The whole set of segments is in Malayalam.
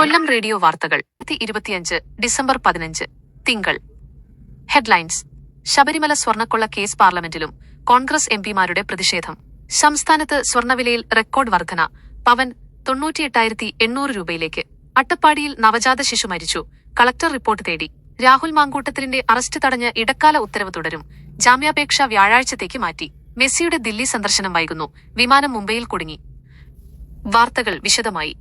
കൊല്ലം റേഡിയോ വാർത്തകൾ 2025 ഡിസംബർ 15 തിങ്കൾ. ഹെഡ്ലൈൻസ്. ശബരിമല സ്വർണ്ണക്കൊള്ള കേസ് പാർലമെന്റിലും കോൺഗ്രസ് എംപിമാരുടെ പ്രതിഷേധം. സംസ്ഥാനത്ത് സ്വർണ്ണവിലയിൽ റെക്കോർഡ് വർധന. പവൻ 98,800 രൂപയിലേക്ക്. അട്ടപ്പാടിയിൽ നവജാത ശിശു മരിച്ചു. കളക്ടർ റിപ്പോർട്ട് തേടി. രാഹുൽ മാങ്കൂട്ടത്തിലിന്റെ അറസ്റ്റ് തടഞ്ഞ് ഇടക്കാല ഉത്തരവ് തുടരും. ജാമ്യാപേക്ഷ വ്യാഴാഴ്ചത്തേക്ക് മാറ്റി. മെസ്സിയുടെ ദില്ലി സന്ദർശനം വൈകുന്നു. വിമാനം മുംബൈയിൽ കുടുങ്ങി. വാർത്തകൾ വിശദമായി.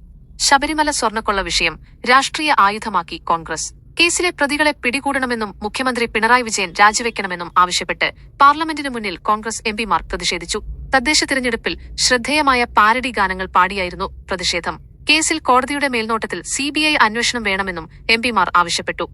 ശബരിമല സ്വർണ്ണക്കൊള്ള വിഷയം രാഷ്ട്രീയ ആയുധമാക്കി കോൺഗ്രസ്. കേസിലെ പ്രതികളെ പിടികൂടണമെന്നും മുഖ്യമന്ത്രി പിണറായി വിജയൻ രാജിവെക്കണമെന്നും ആവശ്യപ്പെട്ട് പാർലമെന്റിന് മുന്നിൽ കോൺഗ്രസ് എംപിമാർ പ്രതിഷേധിച്ചു. തദ്ദേശ തിരഞ്ഞെടുപ്പിൽ ശ്രദ്ധേയമായ പാരഡി ഗാനങ്ങൾ പാടിയായിരുന്നു പ്രതിഷേധം. കേസിൽ കോടതിയുടെ മേൽനോട്ടത്തിൽ CBI അന്വേഷണം വേണമെന്നും എംപിമാർ ആവശ്യപ്പെട്ടു.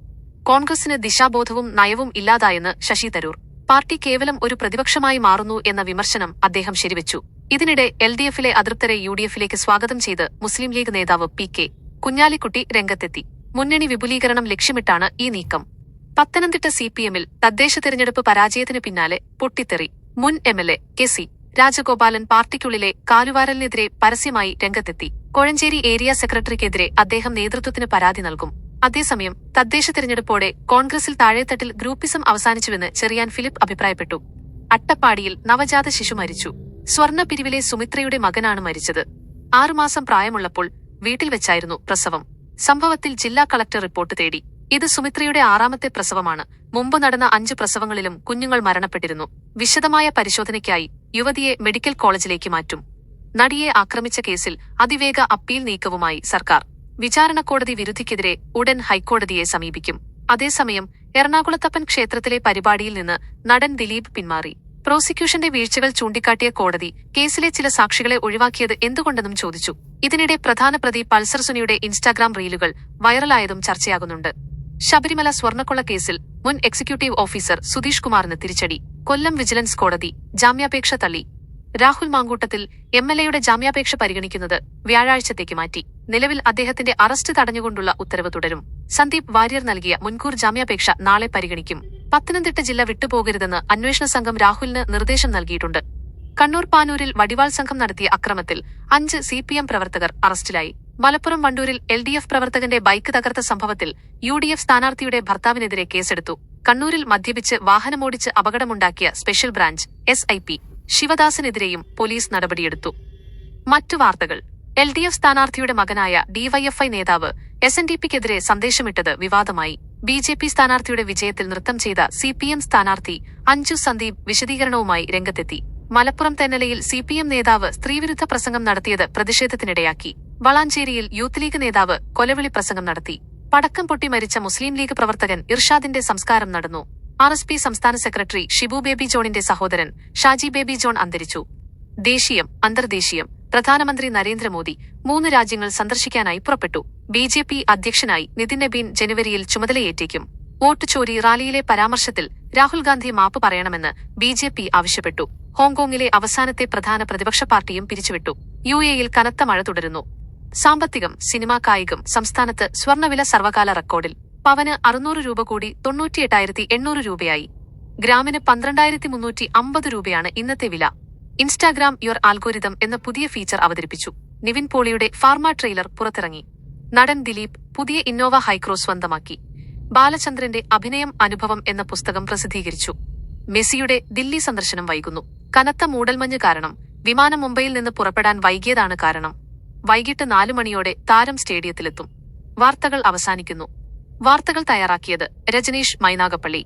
കോൺഗ്രസിന് ദിശാബോധവും നയവും ഇല്ലാതായെന്ന് ശശി തരൂർ. പാർട്ടി കേവലം ഒരു പ്രതിപക്ഷമായി മാറുന്നു എന്ന വിമർശനം അദ്ദേഹം ശരിവെച്ചു. ഇതിനിടെ LDFിലെ അതൃപ്തരെ UDFിലേക്ക് സ്വാഗതം ചെയ്ത് മുസ്ലിം ലീഗ് നേതാവ് PK കുഞ്ഞാലിക്കുട്ടി രംഗത്തെത്തി. മുന്നണി വിപുലീകരണം ലക്ഷ്യമിട്ടാണ് ഈ നീക്കം. പത്തനംതിട്ട CPMൽ തദ്ദേശ തിരഞ്ഞെടുപ്പ് പരാജയത്തിനു പിന്നാലെ പൊട്ടിത്തെറി. മുൻ MLA KC രാജഗോപാലൻ പാർട്ടിക്കുള്ളിലെ കാലുവാരലിനെതിരെ പരസ്യമായി രംഗത്തെത്തി. കോഴഞ്ചേരി ഏരിയ സെക്രട്ടറിക്കെതിരെ അദ്ദേഹം നേതൃത്വത്തിന് പരാതി നൽകും. അതേസമയം തദ്ദേശ തിരഞ്ഞെടുപ്പോടെ കോൺഗ്രസിൽ താഴെത്തട്ടിൽ ഗ്രൂപ്പിസം അവസാനിച്ചുവെന്ന് ചെറിയാൻ ഫിലിപ്പ് അഭിപ്രായപ്പെട്ടു. അട്ടപ്പാടിയിൽ നവജാത ശിശു മരിച്ചു. സ്വർണ്ണ പിരിവിലെ സുമിത്രയുടെ മകനാണ് മരിച്ചത്. 6 മാസം പ്രായമുള്ളപ്പോൾ വീട്ടിൽ വെച്ചായിരുന്നു പ്രസവം. സംഭവത്തിൽ ജില്ലാ കളക്ടർ റിപ്പോർട്ട് തേടി. ഇത് സുമിത്രയുടെ 6ാമത്തെ പ്രസവമാണ്. മുമ്പ് നടന്ന 5 പ്രസവങ്ങളിലും കുഞ്ഞുങ്ങൾ മരണപ്പെട്ടിരുന്നു. വിശദമായ പരിശോധനയ്ക്കായി യുവതിയെ മെഡിക്കൽ കോളേജിലേക്ക് മാറ്റും. നടിയെ ആക്രമിച്ച കേസിൽ അതിവേഗ അപ്പീൽ നീക്കവുമായി സർക്കാർ. വിചാരണ കോടതി വിരുദ്ധിക്കെതിരെ ഉടൻ ഹൈക്കോടതിയെ സമീപിക്കും. അതേസമയം എറണാകുളത്തപ്പൻ ക്ഷേത്രത്തിലെ പരിപാടിയിൽ നിന്ന് നടൻ ദിലീപ് പിന്മാറി. പ്രോസിക്യൂഷന്റെ വീഴ്ചകൾ ചൂണ്ടിക്കാട്ടിയ കോടതി കേസിലെ ചില സാക്ഷികളെ ഒഴിവാക്കിയത് എന്തുകൊണ്ടെന്നും ചോദിച്ചു. ഇതിനിടെ പ്രധാന പ്രതി പൾസർ സുനിയുടെ ഇൻസ്റ്റാഗ്രാം റീലുകൾ വൈറലായതും ചർച്ചയാകുന്നുണ്ട്. ശബരിമല സ്വർണ്ണക്കൊള്ള കേസിൽ മുൻ എക്സിക്യൂട്ടീവ് ഓഫീസർ സുധീഷ് കുമാറിന് തിരിച്ചടി. കൊല്ലം വിജിലൻസ് കോടതി ജാമ്യാപേക്ഷ തള്ളി. രാഹുൽ മാങ്കൂട്ടത്തിൽ MLAയുടെ ജാമ്യാപേക്ഷ പരിഗണിക്കുന്നത് വ്യാഴാഴ്ചത്തേക്ക് മാറ്റി. നിലവിൽ അദ്ദേഹത്തിന്റെ അറസ്റ്റ് തടഞ്ഞുകൊണ്ടുള്ള ഉത്തരവ് തുടരും. സന്ദീപ് വാര്യർ നൽകിയ മുൻകൂർ ജാമ്യാപേക്ഷ നാളെ പരിഗണിക്കും. പത്തനംതിട്ട ജില്ല വിട്ടുപോകരുതെന്ന് അന്വേഷണ സംഘം രാഹുലിന് നിർദ്ദേശം നൽകിയിട്ടുണ്ട്. കണ്ണൂർ പാനൂരിൽ വടിവാൾ സംഘം നടത്തിയ അക്രമത്തിൽ 5 CPM പ്രവർത്തകർ അറസ്റ്റിലായി. മലപ്പുറം വണ്ടൂരിൽ LDF പ്രവർത്തകന്റെ ബൈക്ക് തകർത്ത സംഭവത്തിൽ UDF സ്ഥാനാർത്ഥിയുടെ ഭർത്താവിനെതിരെ കേസെടുത്തു. കണ്ണൂരിൽ മദ്യപിച്ച് വാഹനമോടിച്ച് അപകടമുണ്ടാക്കിയ സ്പെഷ്യൽ ബ്രാഞ്ച് SIP ശിവദാസനെതിരെയും പോലീസ് നടപടിയെടുത്തു. മറ്റു വാർത്തകൾ. LDF സ്ഥാനാർത്ഥിയുടെ മകനായ DYFI നേതാവ് SNDPക്കെതിരെ സന്ദേശമിട്ടത് വിവാദമായി. BJP സ്ഥാനാർത്ഥിയുടെ വിജയത്തിൽ നൃത്തം ചെയ്ത CPM സ്ഥാനാർത്ഥി അഞ്ജു സന്ദീപ് വിശദീകരണവുമായി രംഗത്തെത്തി. മലപ്പുറം തെന്നലയിൽ CPM നേതാവ് സ്ത്രീവിരുദ്ധ പ്രസംഗം നടത്തിയത് പ്രതിഷേധത്തിനിടയാക്കി. വളാഞ്ചേരിയിൽ യൂത്ത് ലീഗ് നേതാവ് കൊലവിളി പ്രസംഗം നടത്തി. പടക്കം പൊട്ടി മരിച്ച മുസ്ലിം ലീഗ് പ്രവർത്തകൻ ഇർഷാദിന്റെ സംസ്കാരം നടന്നു. RSP സംസ്ഥാന സെക്രട്ടറി ഷിബു ബേബി ജോണിന്റെ സഹോദരൻ ഷാജി ബേബി ജോൺ അന്തരിച്ചു. ദേശീയം അന്തർദേശീയം. പ്രധാനമന്ത്രി നരേന്ദ്രമോദി 3 രാജ്യങ്ങൾ സന്ദർശിക്കാനായി പുറപ്പെട്ടു. BJP അധ്യക്ഷനായി നിതിൻ നബീൻ ജനുവരിയിൽ ചുമതലയേറ്റേക്കും. വോട്ട് ചോരി റാലിയിലെ പരാമർശത്തിൽ രാഹുൽ ഗാന്ധി മാപ്പ് പറയണമെന്ന് BJP ആവശ്യപ്പെട്ടു. ഹോങ്കോങ്ങിലെ അവസാനത്തെ പ്രധാന പ്രതിപക്ഷ പാർട്ടിയും പിരിച്ചുവിട്ടു. UAEയിൽ കനത്ത മഴ തുടരുന്നു. സാമ്പത്തികം, സിനിമ, കായികം. സംസ്ഥാനത്ത് സ്വർണ്ണവില സർവകാല റെക്കോർഡിൽ. പവന് 600 രൂപ കൂടി 98,800 രൂപയായി. ഗ്രാമിന് 12,350 രൂപയാണ് ഇന്നത്തെ വില. ഇൻസ്റ്റാഗ്രാം യുവർ ആൽഗോരിതം എന്ന പുതിയ ഫീച്ചർ അവതരിപ്പിച്ചു. നിവിൻ പോളിയുടെ ഫാർമ ട്രെയിലർ പുറത്തിറങ്ങി. നടൻ ദിലീപ് പുതിയ ഇന്നോവ ഹൈക്രോസ് സ്വന്തമാക്കി. ബാലചന്ദ്രന്റെ അഭിനയം അനുഭവം എന്ന പുസ്തകം പ്രസിദ്ധീകരിച്ചു. മെസ്സിയുടെ ദില്ലി സന്ദർശനം വൈകുന്നു. കനത്ത മൂടൽമഞ്ഞ് കാരണം വിമാനം മുംബൈയിൽ നിന്ന് പുറപ്പെടാൻ വൈകിയതാണ് കാരണം. വൈകിട്ട് 4 മണിയോടെ താരം സ്റ്റേഡിയത്തിലെത്തും. വാർത്തകൾ അവസാനിക്കുന്നു. വാർത്തകൾ തയ്യാറാക്കിയത് രജനീഷ് മൈനാഗപ്പള്ളി.